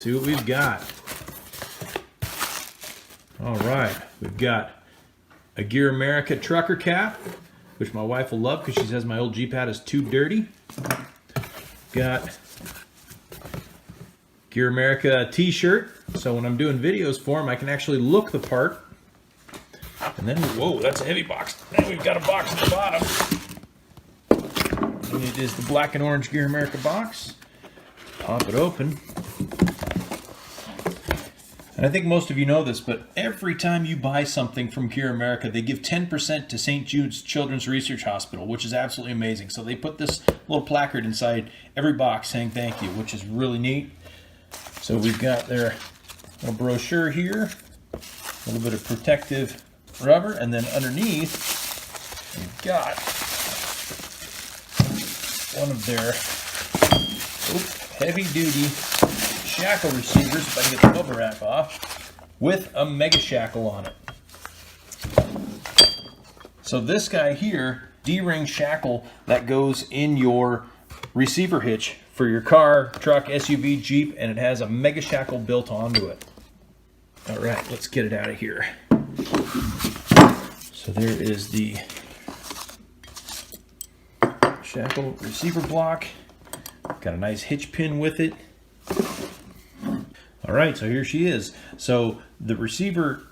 See what we've got. All right, we've got a GearAmerica trucker cap, which my wife will love because she says my old G-pad is too dirty. Got GearAmerica t-shirt, so when I'm doing videos for them, I can actually look the part. And then, whoa, that's a heavy box. Then we've got a box at the bottom. And it is the black and orange GearAmerica box. Pop it open. And I think most of you know this, but every time you buy something from GearAmerica, they give 10% to St. Jude's Children's Research Hospital, which is absolutely amazing. So they put this little placard inside every box saying thank you, which is really neat. So we've got their little brochure here, a little bit of protective rubber, and then underneath we've got one of their heavy-duty shackle receivers, if I can get the bubble wrap off, with a Mega Shackel on it. So this guy here, D-ring shackle that goes in your receiver hitch for your car, truck, SUV, Jeep, and it has a Mega Shackel built onto it. All right, let's get it out of here. So there is the shackle receiver block. Got a nice hitch pin with it. All right, so here she is. So the receiver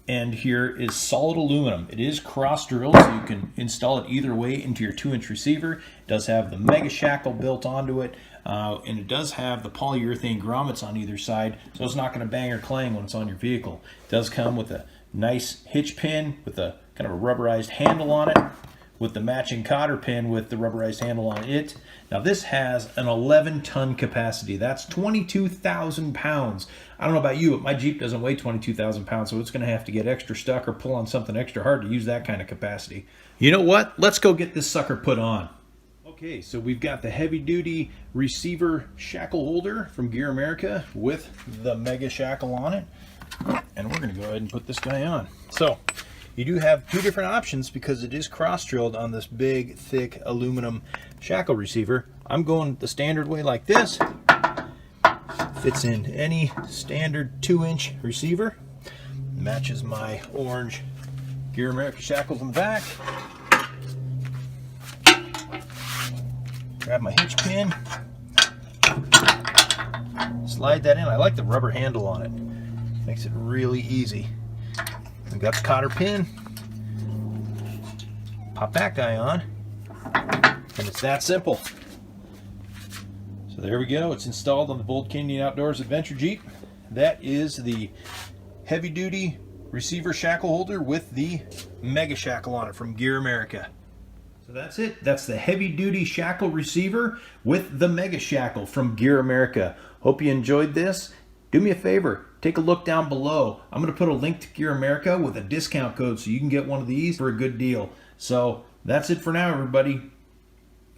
end here is solid aluminum. It is cross drilled, so you can install it either way into your 2-inch receiver. It does have the Mega Shackel built onto it, and it does have the polyurethane grommets on either side, so it's not going to bang or clang when it's on your vehicle. It does come with a nice hitch pin with a kind of a rubberized handle on it, with the matching cotter pin with the rubberized handle on it. Now this has an 11-ton capacity. That's 22,000 pounds. I don't know about you, but my Jeep doesn't weigh 22,000 pounds, so it's going to have to get extra stuck or pull on something extra hard to use that kind of capacity. You know what? Let's go get this sucker put on. Okay, so we've got the heavy-duty receiver shackle holder from GearAmerica with the Mega Shackel on it. And we're going to go ahead and put this guy on. So you do have two different options because it is cross-drilled on this big, thick aluminum shackle receiver. I'm going the standard way like this. Fits in any standard 2-inch receiver. Matches my orange GearAmerica shackles in the back. Grab my hitch pin. Slide that in. I like the rubber handle on it. Makes it really easy. We've got the cotter pin. Pop that guy on. And it's that simple. So there we go. It's installed on the Bold Canyon Outdoors Adventure Jeep. That is the heavy-duty receiver shackle holder with the Mega Shackel on it from GearAmerica. So that's it. That's the heavy-duty shackle receiver with the Mega Shackel from GearAmerica. Hope you enjoyed this. Do me a favor, take a look down below. I'm going to put a link to GearAmerica with a discount code so you can get one of these for a good deal. So that's it for now, everybody.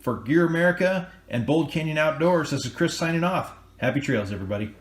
For GearAmerica and Bold Canyon Outdoors, this is Chris signing off. Happy trails, everybody.